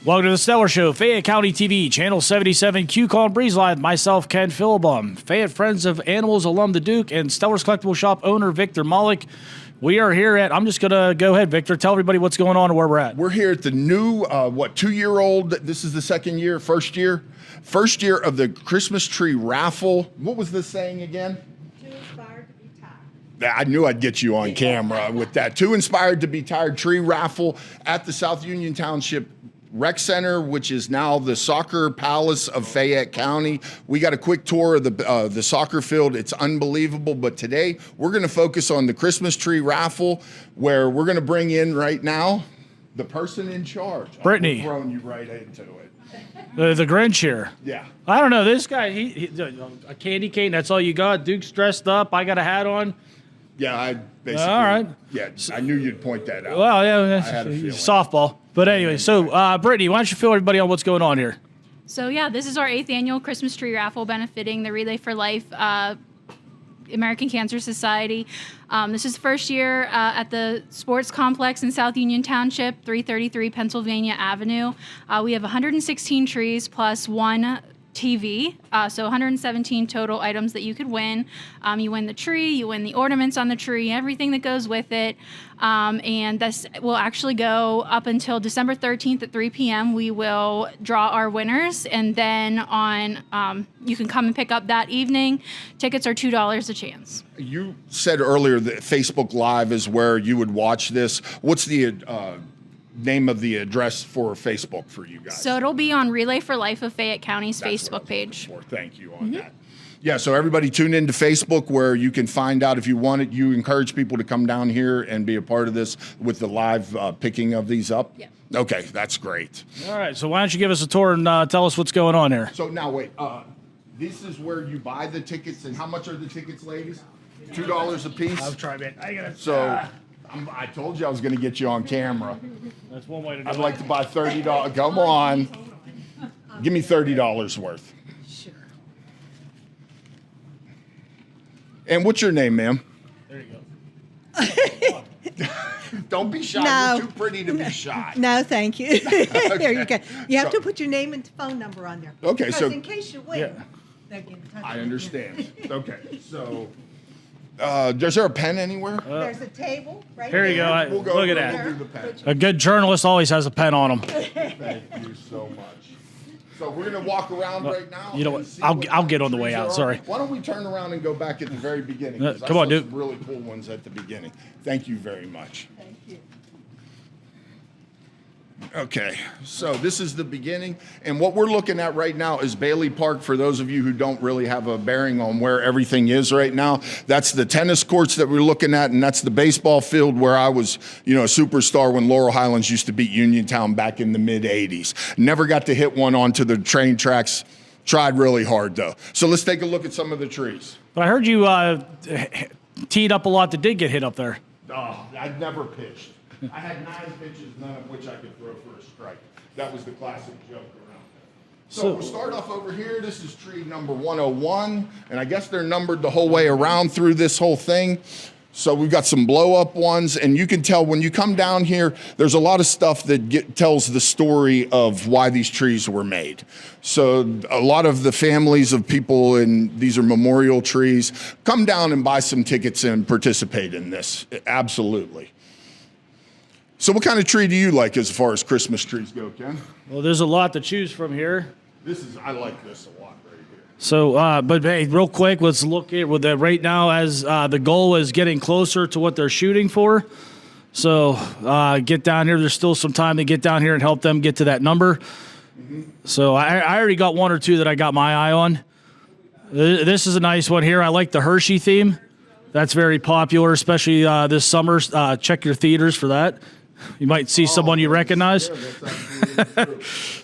Welcome to the Stellar Show, Fayette County TV, Channel 77, Q-Call and Breeze Live. Myself, Ken Philibum, Fayette Friends of Animals alum The Duke, and Stellar's Collectible Shop owner Victor Malik. We are here at, I'm just going to go ahead, Victor, tell everybody what's going on and where we're at. We're here at the new, 2-year-old, this is the first year of the Christmas tree raffle. What was this saying again? Too inspired to be tired. I knew I'd get you on camera with that. Too Inspired to Be Tired tree raffle at the South Union Township Rec Center, which is now the Soccer Palace of Fayette County. We got a quick tour of the soccer field. It's unbelievable. But today we're going to focus on the Christmas tree raffle, where we're going to bring in right now the person in charge. Brittany. I'm throwing you right into it. The Grinch here. Yeah. I don't know, this guy, he a candy cane, that's all you got. Duke's dressed up, I got a hat on. Yeah, I basically. All right. Yeah, I knew you'd point that out. Well, yeah, had a feeling. softball. But anyway, so Brittany, why don't you fill everybody on what's going on here? So yeah, this is our 8th annual Christmas tree raffle benefiting the Relay for Life American Cancer Society. This is the first year at the sports complex in South Union Township, 333 Pennsylvania Avenue. We have 116 trees plus one TV, so 117 total items that you could win. You win the tree, you win the ornaments on the tree, everything that goes with it. And this will actually go up until December 13th at 3 p.m. We will draw our winners, and then on you can come and pick up that evening. Tickets are $2 a chance. You said earlier that Facebook Live is where you would watch this. What's the name of the address for Facebook for you guys? So it'll be on Relay for Life of Fayette County's That's what I Facebook was page. looking for. Thank you on that. Yeah, so everybody tune into Facebook, where you can find out if you want it. You encourage people to come down here and be a part of this with the live picking of these up? Yeah. Okay, that's great. All right, so why don't you give us a tour and tell us what's going on here? So now wait, this is where you buy the tickets, and how much are the tickets, ladies? $2 a piece? try, man. I gotta. So I told you I was going to get you on camera. That's one way to do I'd it. like to buy $30. Come on. Give me $30 worth. Sure. And what's your name, ma'am? There you go. Don't be shy. No. You're too pretty to be shy. No, thank you. There you go. You have So- to put your name and phone number on there. Okay, Because so- in case you win, Yeah. they'll get in touch I with you. understand. Okay, so is there a pen anywhere? There's a table right Here you go. there. We'll go. Look at we'll that. do the pen. A good journalist always has a pen on him. Thank you so much. So we're gonna walk around right now. you know and what? see I'll what get on the trees way out, are. sorry. Why don't we turn around and go back at the very beginning? 'Cause I come on, saw Duke. some really cool ones at the beginning. Thank you very much. Thank you. Okay, so this is the beginning, and what we're looking at right now is Bailey Park. For those of you who don't really have a bearing on where everything is right now, that's the tennis courts that we're looking at, and that's the baseball field where I was, a superstar when Laurel Highlands used to beat Uniontown back in the mid-'80s. Never got to hit one onto the train tracks. Tried really hard, though. So let's take a look at some of the trees. But I heard you teed up a lot that did get hit up there. Oh, I'd never pitched. I had 9 pitches, none of which I could throw for a strike. That was the classic joke around there. So we'll start off over here. This is tree number 101, and I guess they're numbered the whole way around through this whole thing. So we've got some blow-up ones, and you can tell when you come down here, there's a lot of stuff that tells the story of why these trees were made. So a lot of the families of people, and these are memorial trees, come down and buy some tickets and participate in this. Absolutely. So what kind of tree do you like as far as Christmas trees go, Ken? Well, there's a lot to choose from here. I like this a lot right here. So, but hey, real quick, let's look at with that right now as the goal is getting closer to what they're shooting for. So get down here. There's still some time to get down here and help them get to that number. So I already got 1 or 2 that I got my eye on. This is a nice one here. I like the Hershey theme. That's very popular, especially this summer. Check your theaters for that. You might see someone you recognize. Yeah, that's absolutely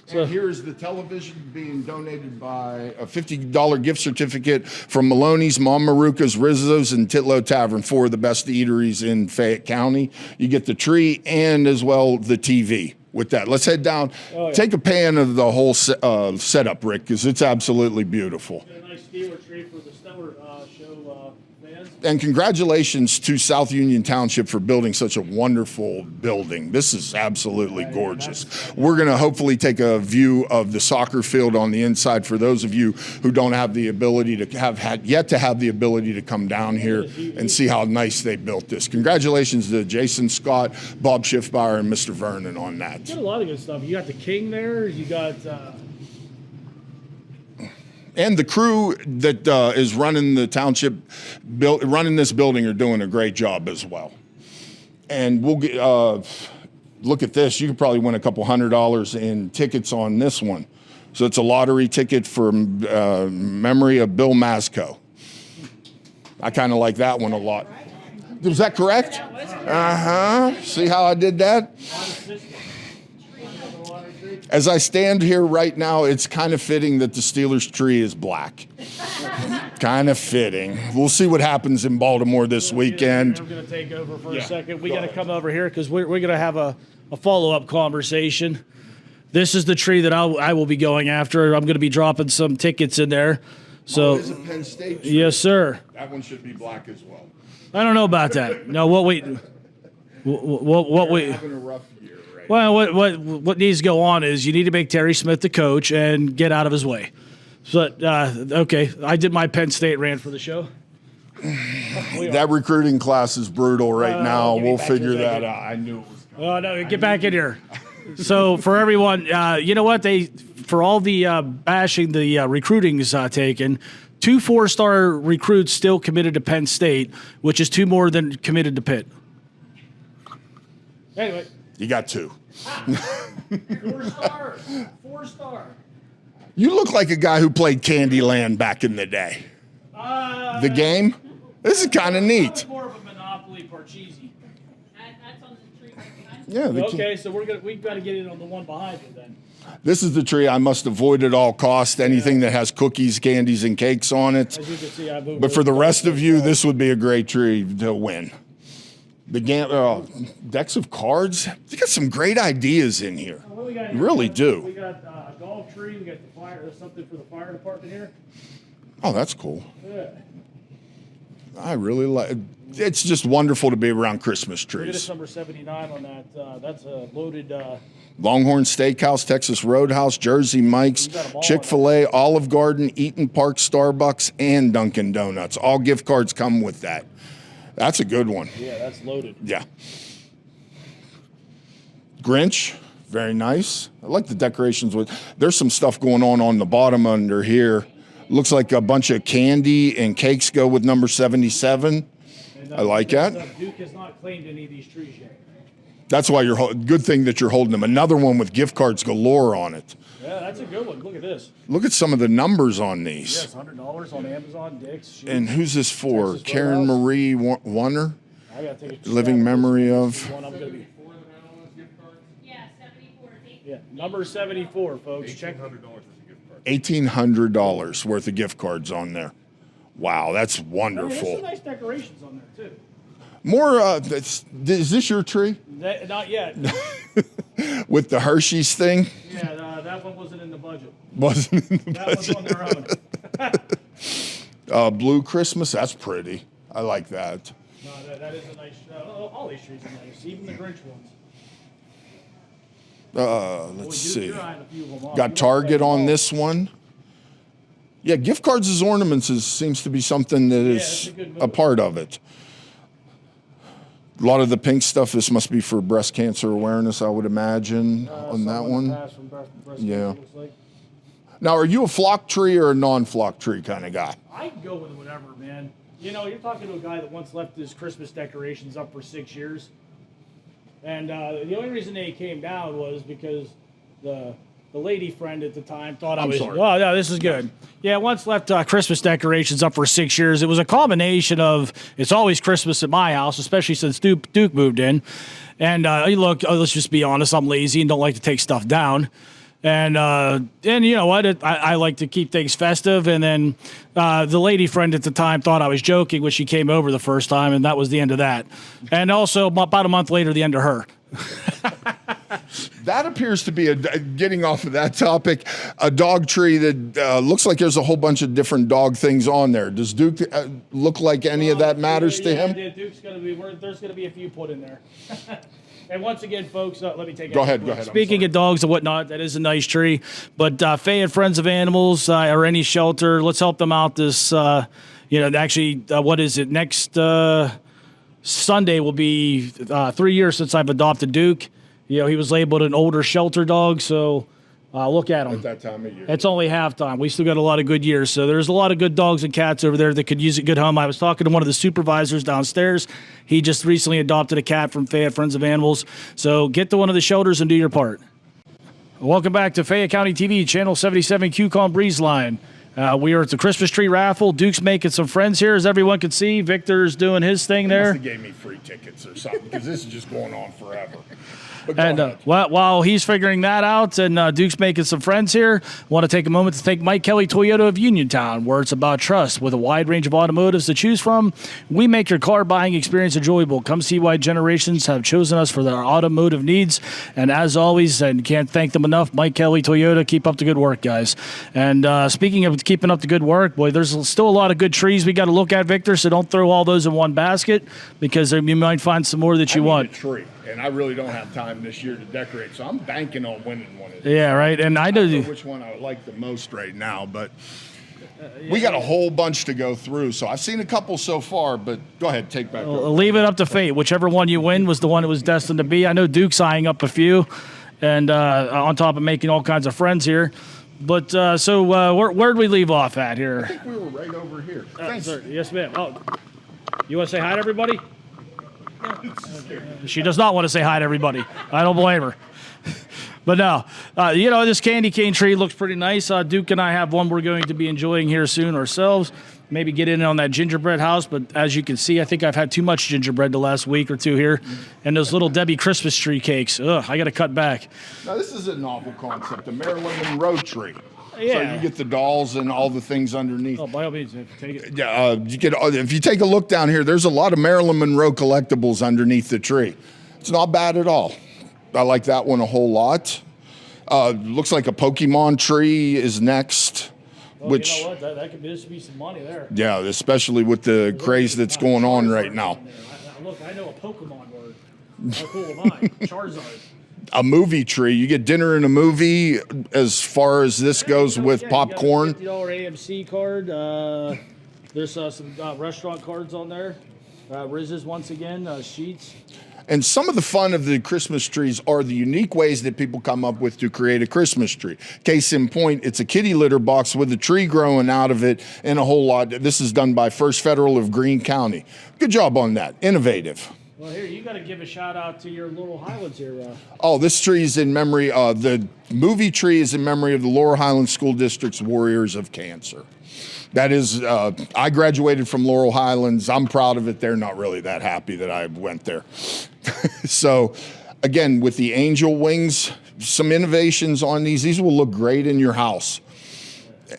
true. And here's the television being donated by a $50 gift certificate from Maloney's, Mom Maruka's, Rizzo's, and Titlow Tavern, 4 of the best eateries in Fayette County. You get the tree and as well the TV with that. Let's head down. Take a pan of the whole setup, Rick, because it's absolutely beautiful. A nice Steeler tree for the Stellar show fans. And congratulations to South Union Township for building such a wonderful building. This is absolutely gorgeous. We're going to hopefully take a view of the soccer field on the inside for those of you who don't have the ability to have the ability to come down here and see how nice they built this. Congratulations to Jason Scott, Bob Schiffbauer, and Mr. Vernon on that. Got a lot of good stuff. You got the King there. You got. And the crew that is running the township, running this building, are doing a great job as well. And we'll get, look at this. You could probably win a couple $100 in tickets on this one. So it's a lottery ticket for memory of Bill Masco. I kind of like that one a lot. Was that correct? See how I did that? As I stand here right now, it's kind of fitting that the Steelers tree is black. Kind of fitting. We'll see what happens in Baltimore this weekend. I'm going to take over for a second. We got to come over here because we're going to have a follow-up conversation. This is the tree that I will be going after. I'm going to be dropping some tickets in there. So, It's a Penn State tree. yes, sir. That one should be black as well. I don't know about that. No, what we Having a rough year, right? well, what needs to go on is you need to make Terry Smith the coach and get out of his way. So, okay, I did my Penn State rant for the show. That recruiting class is brutal right now. give me We'll back figure your that ticket. out. I knew it was coming. Oh no, get back in here. So for everyone, you know what? For all the bashing the recruiting's taken, 2 4-star recruits still committed to Penn State, which is 2 more than committed to Pitt. Anyway, You got 2. 4-star, 4-star. You look like a guy who played Candyland back in the day. The game? This is kind of neat. More of a Monopoly Parcheesi. That's on the tree right behind. Yeah. Okay, so we've got to get in on the one behind it then. This is the tree I must avoid at all costs. Anything that has cookies, candies, and cakes on it. As you can see, I've But for the rest of you, this would be a great tree to win. The decks of cards. You got some great ideas in here. What we got You here? really We do. got a golf tree. We got the fire. There's something for the fire department here. Oh, that's cool. Yeah. I really like. It's just wonderful to be around Christmas Look at this trees. number 79 on that. That's a loaded. Longhorn Steakhouse, Texas Roadhouse, Jersey Mike's, got 'em all Chick-fil-A, Olive Garden, Eaton Park, Starbucks, and Dunkin' Donuts. All gift cards come with that. That's a good one. Yeah, that's loaded. Yeah. Grinch, very nice. I like the decorations with. There's some stuff going on the bottom under here. Looks like a bunch of candy and cakes go with number 77. And, I like that. Duke has not claimed any of these trees yet. That's why good thing that you're holding them. Another one with gift cards galore on it. Yeah, that's a good one. Look at this. Look at some of the numbers on these. Yes, $100 on Amazon, Dick's. And who's this for? Texas Karen Roadhouse. Marie Warner? I gotta take a Living stab at memory this of. one. I'm gonna be. Yeah, 74. Yeah, number 74, folks. Check. $1,800 worth of gift cards on there. Wow, that's I mean, there's wonderful. some nice decorations on there too. More, is this your tree? Not yet. With the Hershey's thing? Yeah, that one wasn't in the budget. Wasn't in the That was on their own. Blue Christmas, that's pretty. I like that. No, that is a nice. All these trees are nice, even the Grinch ones. Let's see. You're eyeing a few of them off. Got Target on this one. Yeah, gift cards as ornaments seems to be something that it's is a good a move. part of it. A lot of the pink stuff, this must be for breast cancer awareness, I would imagine, on that one. Yeah. Looks like. Now, are you a flock tree or a non-flock tree kind of guy? I can go with whatever, man. You know, you're talking to a guy that once left his Christmas decorations up for 6 years. And the only reason they came down was because the lady friend at the time thought I was, sorry. oh, no, this is good. Yeah, once left Christmas decorations up for 6 years. It was a combination of, it's always Christmas at my house, especially since Duke moved in. And look, let's just be honest, I'm lazy and don't like to take stuff down. And you know what? I like to keep things festive. And then the lady friend at the time thought I was joking when she came over the first time, and that was the end of that. And also, about a month later, the end of her. That appears to be getting off of that topic, a dog tree that looks like there's a whole bunch of different dog things on there. Does Duke look like any of that matters to him? Yeah, Duke's gonna be. There's gonna be a few put in there. And once again, folks, let me take it. Go ahead. I'm Speaking sorry. of dogs and whatnot, that is a nice tree. But Fayette Friends of Animals or any shelter, let's help them out this. Actually, what is it? Next Sunday will be 3 years since I've adopted Duke. He was labeled an older shelter dog, so look at him. At that time of year. It's only halftime. We still got a lot of good years. So there's a lot of good dogs and cats over there that could use a good home. I was talking to one of the supervisors downstairs. He just recently adopted a cat from Fayette Friends of Animals. So get to one of the shelters and do your part. Welcome back to Fayette County TV, Channel 77 QCOM Breeze Line. We are at the Christmas tree raffle. Duke's making some friends here, as everyone can see. Victor's doing his thing there. Must have gave me free tickets or something because this is just going on forever. But go And ahead. while he's figuring that out and Duke's making some friends here, want to take a moment to thank Mike Kelly Toyota of Uniontown, where it's about trust. With a wide range of automotives to choose from, we make your car buying experience enjoyable. Come see why generations have chosen us for their automotive needs. And as always, and can't thank them enough, Mike Kelly Toyota, keep up the good work, guys. And speaking of keeping up the good work, boy, there's still a lot of good trees we got to look at, Victor, so don't throw all those in one basket because you might find some more that you I need want. a tree, and I really don't have time this year to decorate, so I'm banking on winning one of these. Yeah, right. And I know. I don't know which one I would like the most right now, but we got a whole bunch to go through. So I've seen a couple so far, but go ahead, take back over. Leave it up to fate. Whichever one you win was the one it was destined to be. I know Duke's eyeing up a few, and on top of making all kinds of friends here. But where'd we leave off at I here? think we were right over here. Thanks. Sir, yes, ma'am. Oh, you want to say hi to everybody? She does not want to say hi to everybody. I don't blame her. But no, this candy cane tree looks pretty nice. Duke and I have one we're going to be enjoying here soon ourselves. Maybe get in on that gingerbread house. But as you can see, I think I've had too much gingerbread the last week or two here. And those little Debbie Christmas tree cakes. Ugh, I got to cut back. Now, this is a novel concept, a Marilyn Monroe tree. Yeah. So you get the dolls and all the things underneath. Oh, by all means, take it. Yeah, you get if you take a look down here, there's a lot of Marilyn Monroe collectibles underneath the tree. It's not bad at all. I like that one a whole lot. Looks like a Pokemon tree is next, which You know what? That could just be some money there. yeah, especially with the craze that's going on right now. Look, I know a Pokemon word. How cool am I? Charizard. A movie tree. You get dinner in a movie as far as this goes with popcorn. $50 AMC card. There's some restaurant cards on there. Riz's once again, sheets. And some of the fun of the Christmas trees are the unique ways that people come up with to create a Christmas tree. Case in point, it's a kitty litter box with a tree growing out of it and a whole lot. This is done by First Federal of Greene County. Good job on that. Innovative. Well, here, you got to give a shout out to your Laurel Highlands here. Oh, this tree is in memory the movie tree is in memory of the Laurel Highlands School District's Warriors of Cancer. That is, I graduated from Laurel Highlands. I'm proud of it. They're not really that happy that I went there. So, again, with the angel wings, some innovations on these. These will look great in your house.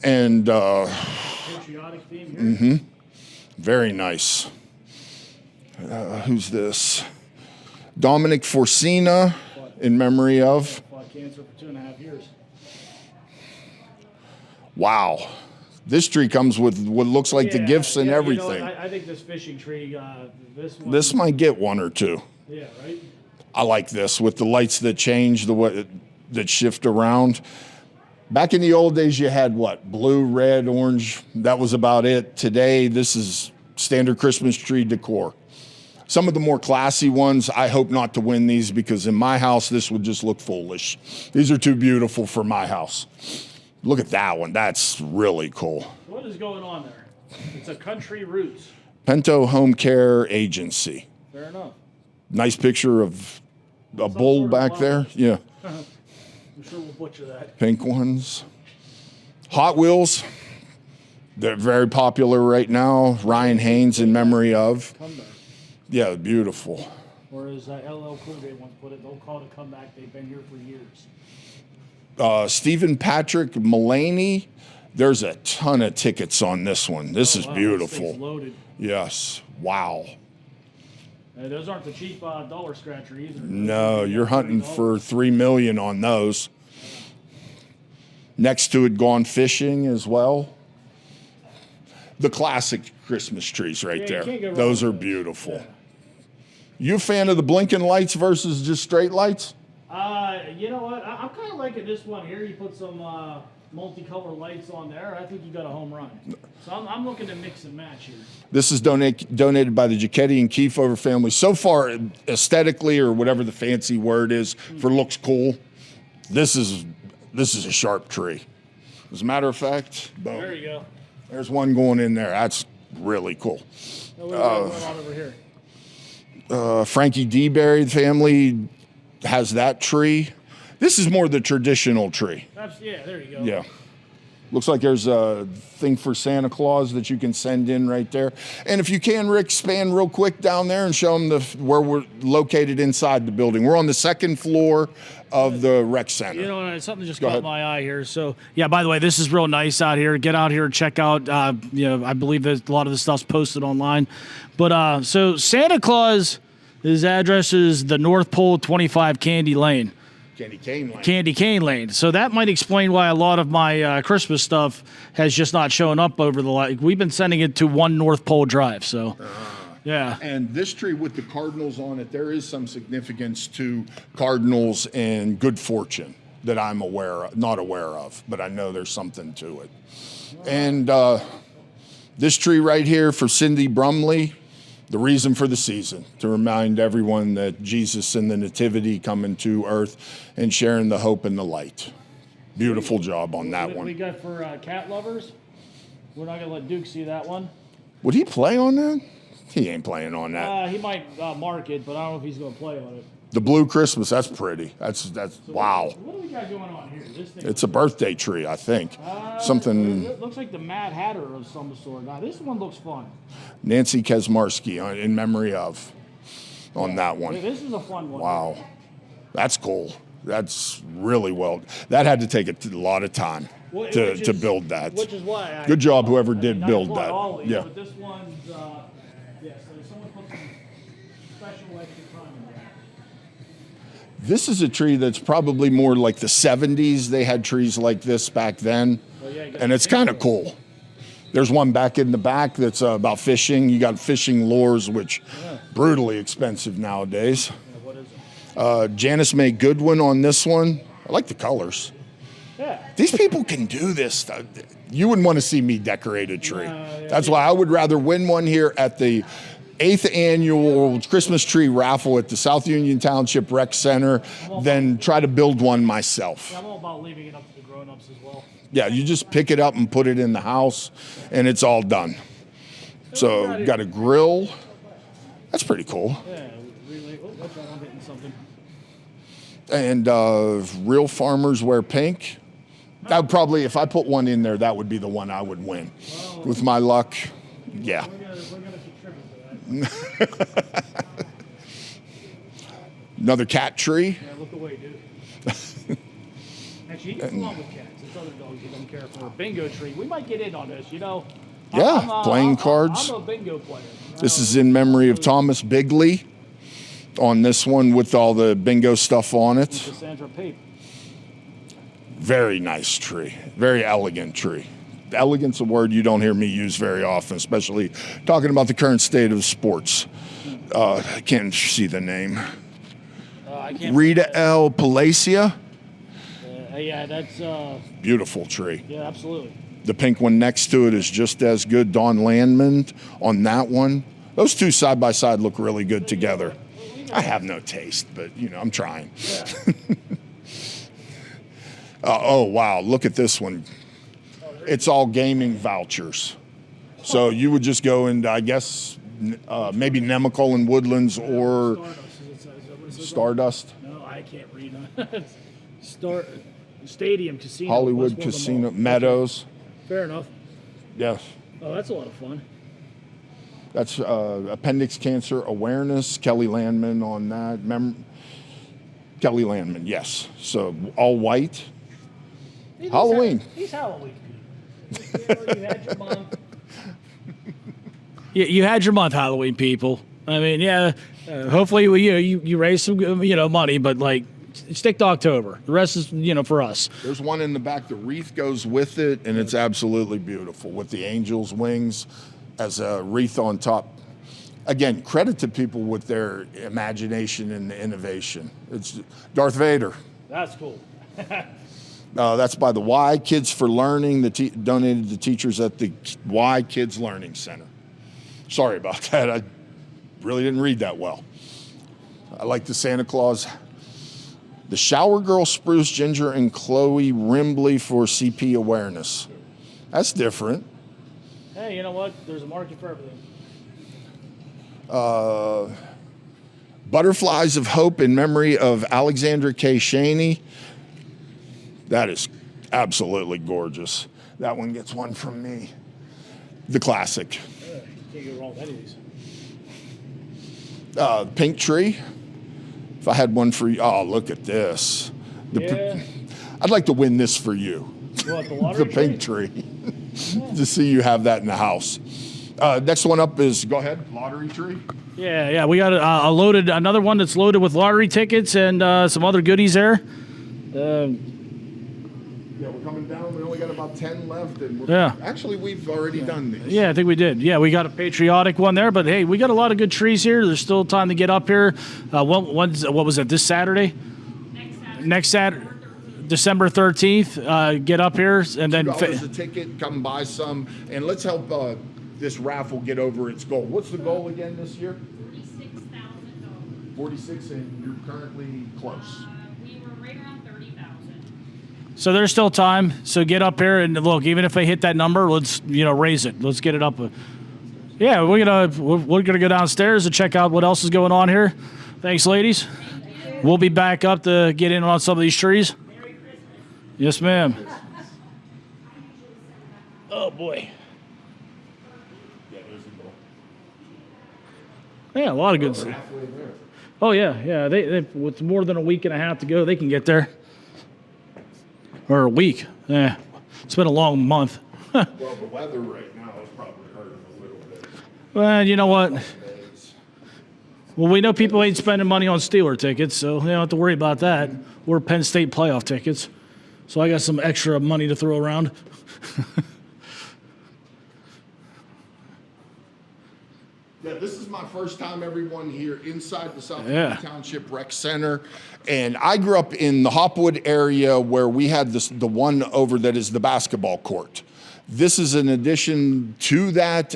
And Patriotic theme here. very nice. Who's this? Dominic Forcina, in memory of. Fought cancer for 2.5 years. Wow. This tree comes with what looks like the gifts and everything. I think this fishing tree, this one. This might get one or two. Yeah, right? I like this with the lights that change, the way that shift around. Back in the old days, you had what? Blue, red, orange. That was about it. Today, this is standard Christmas tree decor. Some of the more classy ones, I hope not to win these because in my house, this would just look foolish. These are too beautiful for my house. Look at that one. That's really cool. What is going on there? It's a Country Roots. Pinto Home Care Agency. Fair enough. Nice picture of a bull sort of back there. Yeah. I'm sure we'll butcher that. Pink ones. Hot Wheels. They're very popular right now. Ryan Haynes in memory of. Comeback. Yeah, beautiful. Or as LL Cool J once put it, don't call it a comeback. They've been here for years. Stephen Patrick Mullaney. There's a ton of tickets on this one. This is Wow, beautiful. This thing's loaded. Yes. Wow. Those aren't the cheap dollar scratcher either. No, you're hunting for $3 million on those. Next to it, Gone Fishing as well. The classic Christmas trees right Yeah, you there. can't go wrong Those with are those. beautiful. Yeah. You a fan of the blinking lights versus just straight lights? You know what? I'm kind of liking this one here. You put some multicolor lights on there. I think you got a home run. So I'm looking to mix and match here. This is donated by the Giacchetti and Kiefover family. So far, aesthetically, or whatever the fancy word is for looks cool, this is a sharp tree. As a matter of fact, boom. There you go. There's one going in there. That's really cool. Now, what do we got going on over here? Frankie DeBerry family has that tree. This is more the traditional tree. Yeah, there you go. Yeah. Looks like there's a thing for Santa Claus that you can send in right there. And if you can, Rick, span real quick down there and show them where we're located inside the building. We're on the second floor of the rec center. You know, something just Go caught ahead. my eye here. So, yeah, by the way, this is real nice out here. Get out here and check out, I believe that a lot of the stuff's posted online. But so Santa Claus, his address is the North Pole 25 Candy Lane. Candy Cane Lane. So that might explain why a lot of my Christmas stuff has just not shown up over the we've been sending it to 1 North Pole Drive. So, yeah. And this tree with the cardinals on it, there is some significance to cardinals and good fortune that I'm not aware of, but I know there's something to it. And this tree right here for Cindy Brumley, the reason for the season, to remind everyone that Jesus and the Nativity coming to earth and sharing the hope and the light. Beautiful job on that We one. got for cat lovers. We're not going to let Duke see that one. Would he play on that? He ain't playing on that. He might mark it, but I don't know if he's going to play on it. The Blue Christmas, that's pretty. That's wow. What do we got going on here? This thing. It's a birthday tree, I think. Something It looks like the Mad Hatter of some sort. Now, this one looks fun. Nancy Kesmarski in memory of on that one. This is a fun one. Wow. That's cool. That's really well. That had to take a lot of time to build that. Which is why. Good job, whoever did build applaud that. all of you, Yeah. But this one's, so someone put some special extra time in there. This is a tree that's probably more like the 70s. They had trees like this back then. Yeah, you got And it's kind of cool. There's one back in the back that's about fishing. You got fishing lures, which brutally expensive nowadays. What is it? Janice May Goodwin on this one. I like the colors. Yeah. These people can do this stuff. You wouldn't want to see me decorate a tree. That's why I would rather win one here at the 8th annual Christmas tree raffle at the South Union Township Rec Center than try to build one myself. I'm all about leaving it up to the grown-ups as well. Yeah, you just pick it up and put it in the house, and it's all done. So, got a grill. That's pretty cool. Yeah, really. Oh, that's right, I'm hitting something. And Real Farmers Wear Pink. That would probably, if I put one in there, that would be the one I would win. With my luck, yeah. We're gonna contribute to that. Another cat tree. Yeah, look away, dude. Actually, he gets along with cats. It's other dogs he don't care for. Bingo tree. We might get in on this, you know. Yeah, playing cards. I'm a bingo player. This is in memory of Thomas Bigley on this one with all the bingo stuff on it. Cassandra Pape. Very nice tree. Very elegant tree. Elegant's a word you don't hear me use very often, especially talking about the current state of sports. I can't see the name. I can't. Rita L. Palacia. Yeah, that's. Beautiful tree. Yeah, absolutely. The pink one next to it is just as good. Dawn Landman on that one. Those two side by side look really good together. I have no taste, but I'm trying. Oh, wow. Look at this one. It's all gaming vouchers. So you would just go and I guess maybe Nemacolin and Woodlands or Stardust. No, I can't read. Stadium Casino. Hollywood That's one of them Casino, all. Meadows. Fair enough. Yes. Oh, that's a lot of fun. That's appendix cancer awareness. Kelly Landman on that. Kelly Landman, yes. So all white. Halloween. He's Halloween. You had your month. You had your month, Halloween people. I mean, yeah, hopefully you raise some money, but like stick to October. The rest is for us. There's one in the back. The wreath goes with it, and it's absolutely beautiful with the angel's wings as a wreath on top. Again, credit to people with their imagination and innovation. It's Darth Vader. That's cool. That's by the Y Kids for Learning, donated to teachers at the Y Kids Learning Center. Sorry about that. I really didn't read that well. I like the Santa Claus. The Shower Girl Spruce, Ginger, and Chloe Rimbley for CP awareness. That's different. Hey, you know what? There's a market for everything. Butterflies of Hope in memory of Alexandra K. Shaney. That is absolutely gorgeous. That one gets one from me. The classic. Can't go wrong with any of these. Pink tree. If I had one for you, oh, look at this. I'd like to win this for you. What, the lottery The pink tree. To see you have that in the house. Next one up is, go ahead, lottery tree. Yeah. We got another one that's loaded with lottery tickets and some other goodies there. Yeah, we're coming down. We only got about 10 left. And actually, we've already done these. Yeah, I think we did. Yeah, we got a patriotic one there, but hey, we got a lot of good trees here. There's still time to get up here. What was it, this Saturday? Next Saturday. December 13th. Get up here and then $2 a ticket. Come buy some. And let's help this raffle get over its goal. What's the goal again this year? $46,000. 46, and you're currently close. We were right around 30,000. So there's still time. So get up here and look. Even if they hit that number, let's raise it. Let's get it up. Yeah, we're gonna go downstairs and check out what else is going on here. Thanks, ladies. We'll be back up to get in on some of these trees. Merry Christmas. Yes, ma'am. Oh boy. Yeah, there's the goal. Yeah, a lot of good stuff. Halfway there. Oh yeah. They with more than a week and a half to go, they can get there. Or a week. Yeah, it's been a long month. Well, the weather right now is probably hurting a little bit. Well, you know what? Well, we know people ain't spending money on Steeler tickets, so they don't have to worry about that. Or Penn State playoff tickets. So I got some extra money to throw around. Yeah, this is my first time, everyone, here inside the South Yeah. Township Rec Center. And I grew up in the Hopwood area where we had the one over that is the basketball court. This is an addition to that.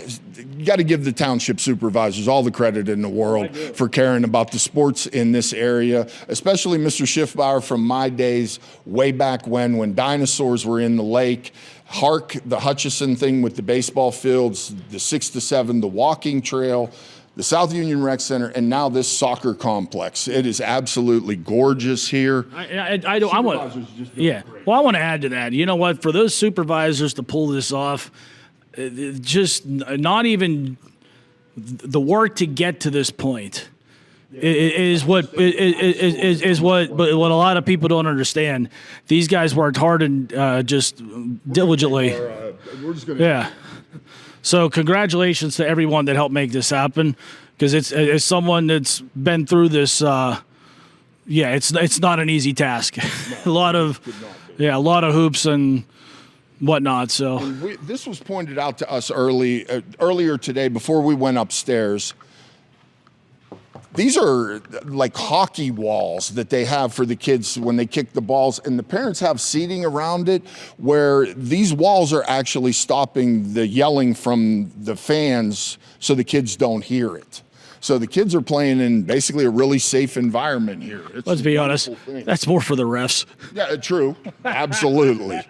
You got to give the township supervisors all the credit in the world for caring about the sports in this area, especially Mr. Schiffbauer from my days way back when dinosaurs were in the lake. Hark, the Hutchison thing with the baseball fields, the 6 to 7, the walking trail, the South Union Rec Center, and now this soccer complex. It is absolutely gorgeous here. I want. Yeah. Well, I want to add to that. You know what? For those supervisors to pull this off, just not even the work to get to this point is what a lot of people don't understand. These guys worked hard and just diligently. We're just gonna. Yeah. So congratulations to everyone that helped make this happen, because it's someone that's been through this. It's not an easy task. a lot of hoops and whatnot. So This was pointed out to us earlier today before we went upstairs. These are like hockey walls that they have for the kids when they kick the balls, and the parents have seating around it where these walls are actually stopping the yelling from the fans so the kids don't hear it. So the kids are playing in basically a really safe environment here. let's be honest, that's more for the refs. Yeah, true. Absolutely.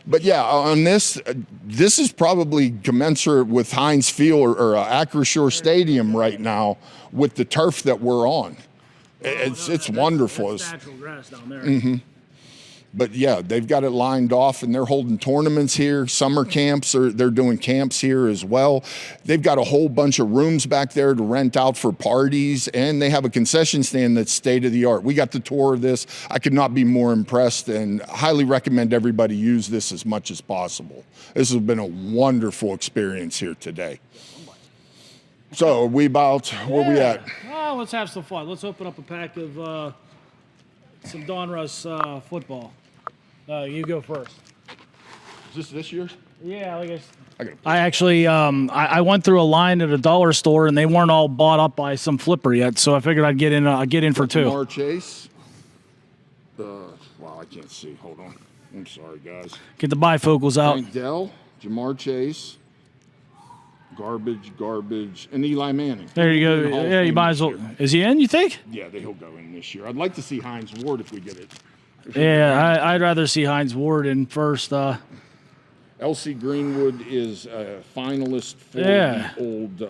But yeah, on this is probably commensurate with Heinz Field or Acrisure Stadium right now with the turf that we're on. It's wonderful. That's natural grass down there. But yeah, they've got it lined off, and they're holding tournaments here. Summer camps, they're doing camps here as well. They've got a whole bunch of rooms back there to rent out for parties, and they have a concession stand that's state of the art. We got the tour of this. I could not be more impressed, and highly recommend everybody use this as much as possible. This has been a wonderful experience here today. So we about where we at? Oh, let's have some fun. Let's open up a pack of some Donruss football. You go first. Is this year's? Yeah, like I got I actually I went through a line at a dollar store and they weren't all bought up by some flipper yet, so I figured I'd get in for two. Jamar Chase. Wow, I can't see. Hold on. I'm sorry, guys. Get the bifocals out. Tank Dell, Jamar Chase, garbage, and Eli Manning. There you In the Hall go. of Yeah, you Fame might as this well. year. Is he in? You think? Yeah, he'll go in this year. I'd like to see Hines Ward if we get it. Yeah, I'd rather see Hines Ward in first. L.C. Greenwood is a finalist for Yeah. the old,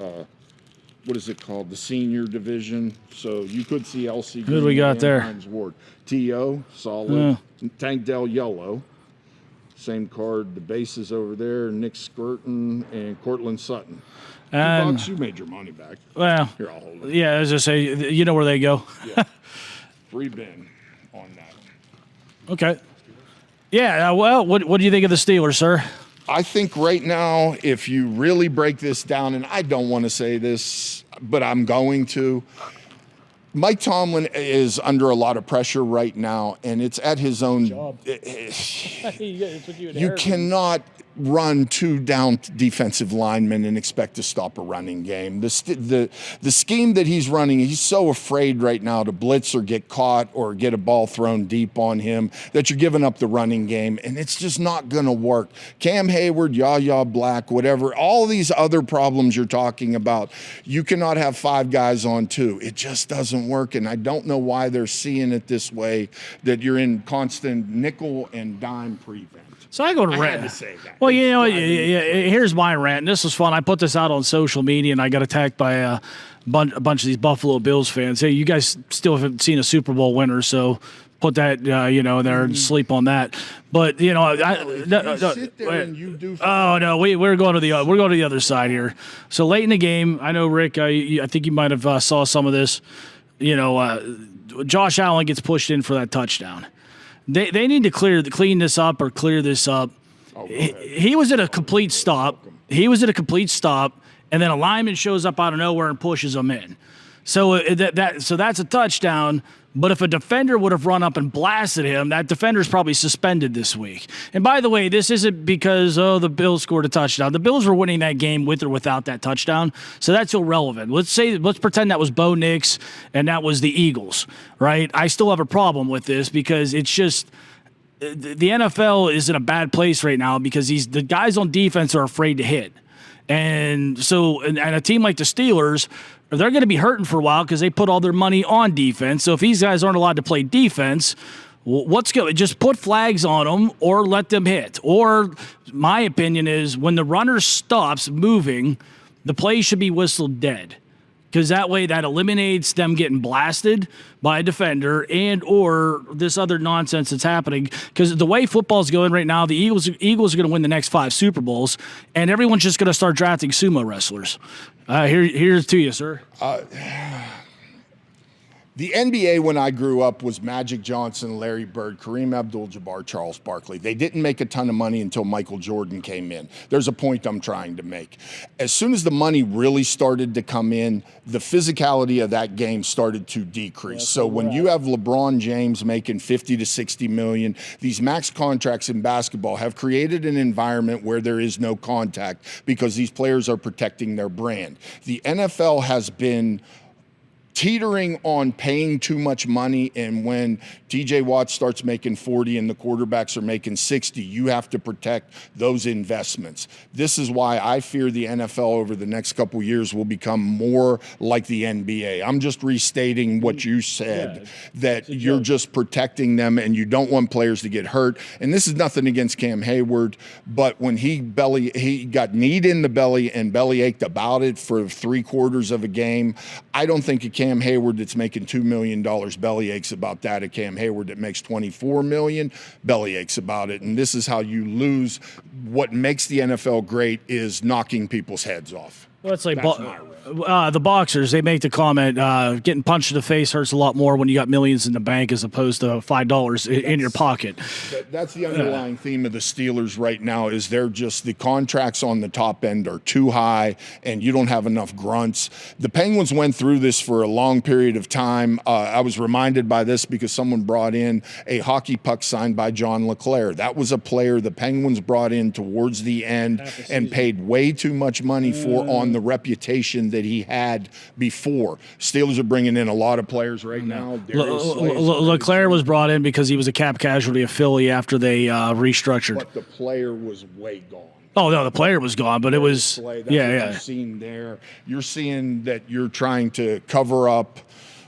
what is it called? The senior division. So you could see L.C. Who Greenwood do we got and there? Hines Ward. T.O., solid. Tank Dell, yellow. Same card. The bases over there. Nick Skirton and Cortland Sutton. And $2, you made your money back. well, Here, I'll hold it. yeah, as I say, you know where they go. Free bin on that. Okay. Yeah. Well, what do you think of the Steelers, sir? I think right now, if you really break this down, and I don't want to say this, but I'm going to, Mike Tomlin is under a lot of pressure right now, and it's at his own. You cannot run two down defensive linemen and expect to stop a running game. The scheme that he's running, he's so afraid right now to blitz or get caught or get a ball thrown deep on him that you're giving up the running game, and it's just not going to work. Cam Hayward, Yahya Black, whatever, all these other problems you're talking about, you cannot have five guys on two. It just doesn't work, and I don't know why they're seeing it this way, that you're in constant nickel and dime prevent. So I go to I rant. had to say that. Well, you know, It's driving here's my rant. And this was fun. I put this out on social media, and I got attacked by a bunch of these Buffalo Bills fans. Hey, you guys still haven't seen a Super Bowl winner, so put that, there and sleep on that. But You sit there and you do. Oh no, we're going to the other side here. So late in the game, I know Rick. I think you might have saw some of this. Josh Allen gets pushed in for that touchdown. They need to clean this up or clear this up. He was at a complete stop. And then a lineman shows up out of nowhere and pushes him in. So that's a touchdown. But if a defender would have run up and blasted him, that defender's probably suspended this week. And by the way, this isn't because, the Bills scored a touchdown. The Bills were winning that game with or without that touchdown. So that's irrelevant. Let's pretend that was Bo Nix and that was the Eagles, right? I still have a problem with this because it's just the NFL is in a bad place right now because the guys on defense are afraid to hit. And so, and a team like the Steelers, they're going to be hurting for a while because they put all their money on defense. So if these guys aren't allowed to play defense, what's going? Just put flags on them or let them hit. Or my opinion is when the runner stops moving, the play should be whistled dead. Because that way that eliminates them getting blasted by a defender and or this other nonsense that's happening. Because the way football's going right now, the Eagles are going to win the next 5 Super Bowls, and everyone's just going to start drafting sumo wrestlers. Here's to you, sir. The NBA when I grew up was Magic Johnson, Larry Bird, Kareem Abdul-Jabbar, Charles Barkley. They didn't make a ton of money until Michael Jordan came in. There's a point I'm trying to make. As soon as the money really started to come in, the physicality of that game started to decrease. So when you have LeBron James making 50 to 60 million, these max contracts in basketball have created an environment where there is no contact because these players are protecting their brand. The NFL has been teetering on paying too much money, and when TJ Watt starts making 40 and the quarterbacks are making 60, you have to protect those investments. This is why I fear the NFL over the next couple years will become more like the NBA. I'm just restating what you said, that you're just protecting them and you don't want players to get hurt. And this is nothing against Cam Hayward, but when he got kneed in the belly and belly ached about it for 3/4 of a game, I don't think a Cam Hayward that's making $2 million belly aches about that. A Cam Hayward that makes $24 million belly aches about it. And this is how you lose. What makes the NFL great is knocking people's heads off. Well, it's like That's my the boxers. They make the comment, getting punched in the face hurts a lot more when you got millions in the bank as opposed to $5 in your pocket. That's the underlying theme of the Steelers right now is they're just the contracts on the top end are too high and you don't have enough grunts. The Penguins went through this for a long period of time. I was reminded by this because someone brought in a hockey puck signed by John LeClaire. That was a player the Penguins brought in towards the end and paid way too much money for on the reputation that he had before. Steelers are bringing in a lot of players right now. Darius Slay's LeClaire was brought in because he was a cap casualty of Philly after they restructured. but the player was way gone. Oh no, the player was gone, but it was That's what yeah. you're seeing there. You're seeing that you're trying to cover up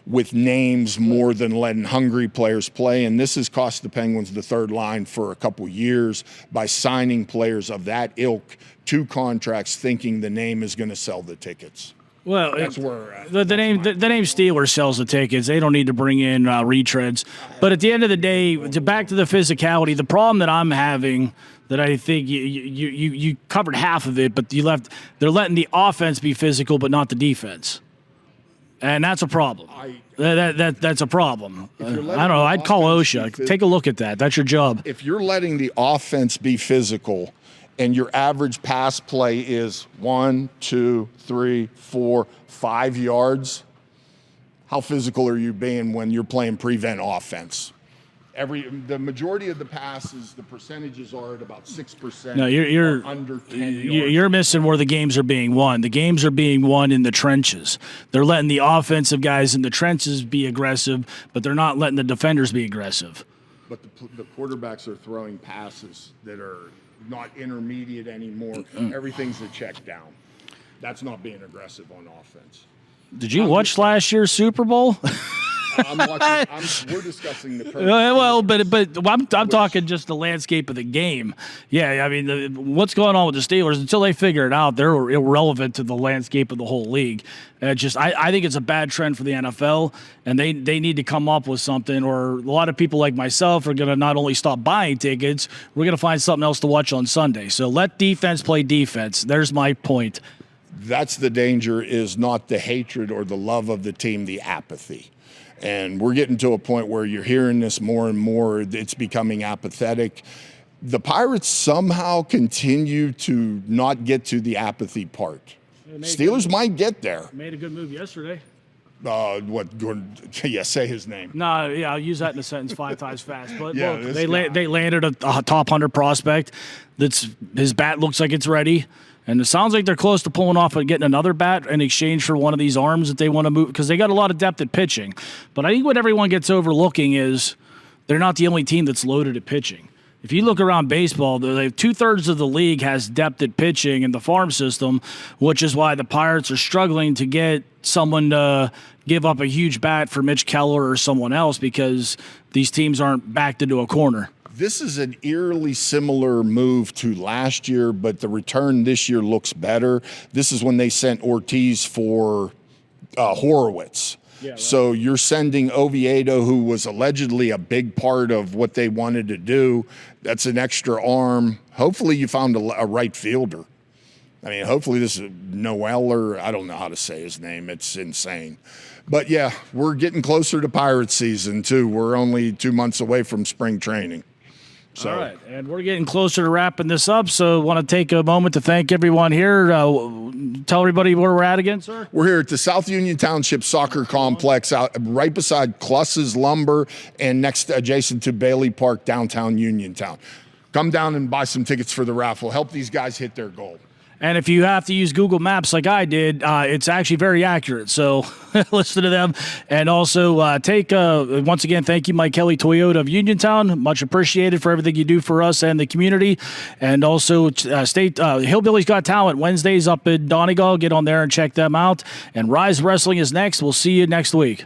with names more than letting hungry players play, and this has cost the Penguins the third line for a couple years by signing players of that ilk to contracts, thinking the name is going to sell the tickets. Well, That's where the name Steelers sells the tickets. They don't need to bring in retreads. But at the end of the day, back to the physicality. The problem that I'm having, that I think you covered half of it, but they're letting the offense be physical, but not the defense, and that's a problem. That's a problem. I don't know. I'd call OSHA. Take a look at that. That's your job. If you're letting the offense be physical and your average pass play is 1, 2, 3, 4, 5 yards, how physical are you being when you're playing prevent offense? The majority of the passes, the percentages are at about 6%. No, you're under 10 yards. You're missing where the games are being won. The games are being won in the trenches. They're letting the offensive guys in the trenches be aggressive, but they're not letting the defenders be aggressive. But the quarterbacks are throwing passes that are not intermediate anymore. Everything's a check down. That's not being aggressive on offense. Did you watch last year's Super Bowl? We're discussing the current. Well, but I'm talking just the landscape of the game. Yeah, I mean, what's going on with the Steelers? Until they figure it out, they're irrelevant to the landscape of the whole league. I think it's a bad trend for the NFL, and they need to come up with something, or a lot of people like myself are going to not only stop buying tickets, we're going to find something else to watch on Sunday. So let defense play defense. There's my point. That's the danger, is not the hatred or the love of the team, the apathy. And we're getting to a point where you're hearing this more and more. It's becoming apathetic. The Pirates somehow continue to not get to the apathy part. Steelers might get there. Made a good move yesterday. Yeah, say his name. No, yeah, I'll use that in a sentence 5 times fast. But Yeah, look, this they guy. landed a top 100 prospect. His bat looks like it's ready. And it sounds like they're close to pulling off and getting another bat in exchange for one of these arms that they want to move, because they got a lot of depth at pitching. But I think what everyone gets overlooking is they're not the only team that's loaded at pitching. If you look around baseball, 2/3 of the league has depth at pitching in the farm system, which is why the Pirates are struggling to get someone to give up a huge bat for Mitch Keller or someone else, because these teams aren't backed into a corner. This is an eerily similar move to last year, but the return this year looks better. This is when they sent Ortiz for Horowitz. Yeah, right. So you're sending Oviedo, who was allegedly a big part of what they wanted to do. That's an extra arm. Hopefully you found a right fielder. I mean, hopefully this is Noel, or I don't know how to say his name. It's insane. But yeah, we're getting closer to Pirate season too. We're only 2 months away from spring training. So. All right, and we're getting closer to wrapping this up, so I want to take a moment to thank everyone here. Tell everybody where we're at again, sir. We're here at the South Union Township Soccer Complex, out right beside Kluss's Lumber and next adjacent to Bailey Park, downtown Uniontown. Come down and buy some tickets for the raffle. Help these guys hit their goal. And if you have to use Google Maps like I did, it's actually very accurate. So listen to them. And also once again, thank you, Mike Kelly Toyota of Uniontown. Much appreciated for everything you do for us and the community. And also Hillbilly's Got Talent Wednesdays up in Donegal. Get on there and check them out. And Rise Wrestling is next. We'll see you next week.